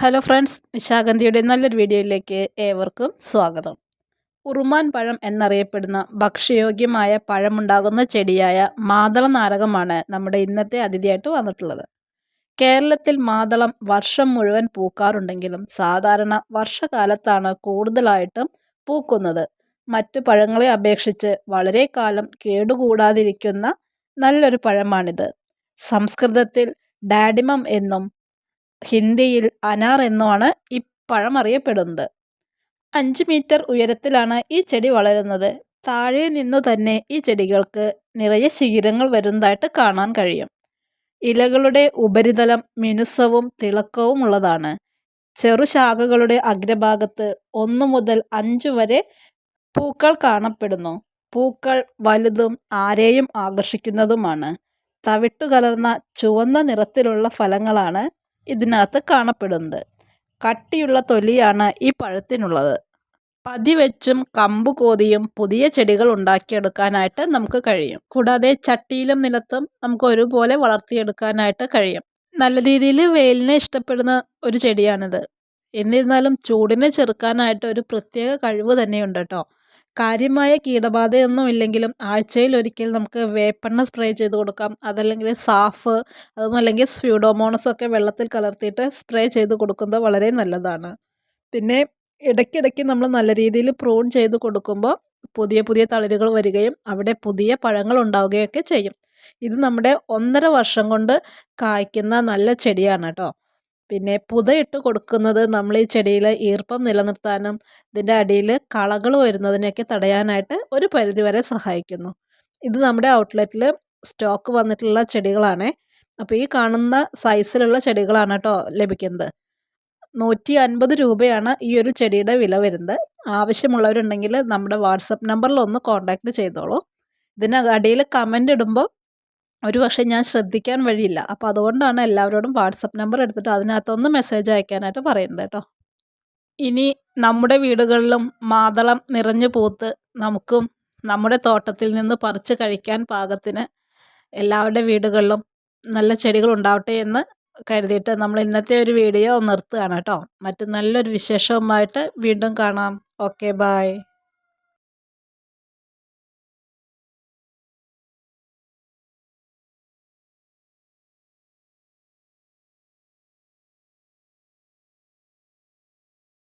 Hello friends, നിശാഗന്ധിയുടെ നല്ലൊരു വീഡിയോയിലേക്ക് ഏവർക്കും സ്വാഗതം. ഉറുമാൻ പഴം എന്നറിയപ്പെടുന്ന ഭക്ഷ്യയോഗ്യമായ പഴമുണ്ടാകുന്ന ചെടിയായ മാതള നാരകമാണ് നമ്മുടെ ഇന്നത്തെ അതിഥിയായിട്ട് വന്നിട്ടുള്ളത്. കേരളത്തിൽ മാതളം വർഷം മുഴുവൻ പൂക്കാറുണ്ടെങ്കിലും സാധാരണ വർഷകാലത്താണ് കൂടുതലായിട്ടും പൂക്കുന്നത്. മറ്റു പഴങ്ങളെ അപേക്ഷിച്ച് വളരെ കാലം കേടുകൂടാതിരിക്കുന്ന നല്ലൊരു പഴമാണിത്. സംസ്കൃതത്തിൽ ഡാഡിമം എന്നും ഹിന്ദിയിൽ അനാർ എന്നുമാണ് ഈ പഴം അറിയപ്പെടുന്നത്. 5 മീറ്റർ ഉയരത്തിലാണ് ഈ ചെടി വളരുന്നത്. താഴെ നിന്നു തന്നെ ഈ ചെടികൾക്ക് നിറയെ ശിഖരങ്ങൾ വരുന്നതായിട്ട് കാണാൻ കഴിയും. ഇലകളുടെ ഉപരിതലം മിനുസവും തിളക്കവും ഉള്ളതാണ്. ചെറുശാഖകളുടെ അഗ്രഭാഗത്ത് 1 മുതൽ 5 വരെ പൂക്കൾ കാണപ്പെടുന്നു. പൂക്കൾ വലുതും ആരെയും ആകർഷിക്കുന്നതുമാണ്. തവിട്ടുകലർന്ന ചുവന്ന നിറത്തിലുള്ള ഫലങ്ങളാണ് ഇതിനകത്ത് കാണപ്പെടുന്നത്. കട്ടിയുള്ള തൊലിയാണ് ഈ പഴത്തിനുള്ളത്. പതിവെച്ചും കമ്പ് കോതിയും പുതിയ ചെടികൾ ഉണ്ടാക്കിയെടുക്കാനായിട്ട് നമുക്ക് കഴിയും. കൂടാതെ ചട്ടിയിലും നിലത്തും നമുക്ക് ഒരുപോലെ വളർത്തിയെടുക്കാനായിട്ട് കഴിയും. നല്ല രീതിയിൽ വെയിലിനെ ഇഷ്ടപ്പെടുന്ന ഒരു ചെടിയാണിത്. എന്നിരുന്നാലും ചൂടിനെ ചെറുക്കാനായിട്ട് ഒരു പ്രത്യേക കഴിവ് തന്നെയുണ്ട് കേട്ടോ. കാര്യമായ കീടബാധയൊന്നും ഇല്ലെങ്കിലും ആഴ്ചയിൽ ഒരിക്കൽ നമുക്ക് വേപ്പെണ്ണ സ്പ്രേ ചെയ്ത് കൊടുക്കാം. അതല്ലെങ്കിൽ സാഫ്, അതുമല്ലെങ്കിൽ സ്യൂഡോമോണസ് ഒക്കെ വെള്ളത്തിൽ കലർത്തിയിട്ട് സ്പ്രേ ചെയ്ത് കൊടുക്കുന്നത് വളരെ നല്ലതാണ്. പിന്നെ ഇടയ്ക്കിടയ്ക്ക് നമ്മൾ നല്ല രീതിയിൽ പ്രൂൺ ചെയ്ത് കൊടുക്കുമ്പോൾ പുതിയ പുതിയ തളിരുകൾ വരികയും അവിടെ പുതിയ പഴങ്ങൾ ഉണ്ടാവുകയൊക്കെ ചെയ്യും. ഇത് നമ്മുടെ 1.5 വർഷം കൊണ്ട് കായ്ക്കുന്ന നല്ല ചെടിയാണ് കേട്ടോ. പിന്നെ പുതയിട്ട് കൊടുക്കുന്നത് നമ്മൾ ഈ ചെടിയിൽ ഈർപ്പം നിലനിർത്താനും ഇതിൻ്റെ അടിയിൽ കളകൾ വരുന്നതിനെയൊക്കെ തടയാനായിട്ട് ഒരു പരിധിവരെ സഹായിക്കുന്നു. ഇത് നമ്മുടെ ഔട്ട്ലെറ്റിൽ സ്റ്റോക്ക് വന്നിട്ടുള്ള ചെടികളാണ്. അപ്പോൾ ഈ കാണുന്ന സൈസിലുള്ള ചെടികളാണ് കേട്ടോ ലഭിക്കുന്നത്. 150 രൂപയാണ് ഈ ഒരു ചെടിയുടെ വില വരുന്നത്. ആവശ്യമുള്ളവരുണ്ടെങ്കിൽ നമ്മുടെ വാട്സപ്പ് നമ്പറിൽ ഒന്ന് കോൺടാക്റ്റ് ചെയ്തോളൂ. ഇതിന് അടിയിൽ കമൻ്റ് ഇടുമ്പോൾ ഒരുപക്ഷെ ഞാൻ ശ്രദ്ധിക്കാൻ വഴിയില്ല. അപ്പോൾ അതുകൊണ്ടാണ് എല്ലാവരോടും വാട്സപ്പ് നമ്പർ എടുത്തിട്ട് അതിനകത്തൊന്ന് മെസ്സേജ് അയക്കാനായിട്ട് പറയുന്നത് കേട്ടോ. ഇനി നമ്മുടെ വീടുകളിലും മാതളം നിറഞ്ഞു പൂത്ത് നമുക്കും നമ്മുടെ തോട്ടത്തിൽ നിന്ന് പറിച്ച് കഴിക്കാൻ പാകത്തിന് എല്ലാവരുടെ വീടുകളിലും നല്ല ചെടികൾ ഉണ്ടാവട്ടെ എന്ന് കരുതിയിട്ട് നമ്മൾ ഇന്നത്തെ ഒരു വീഡിയോ നിർത്തുകയാണ് കേട്ടോ. മറ്റു നല്ലൊരു വിശേഷവുമായിട്ട് വീണ്ടും കാണാം. Okay, by.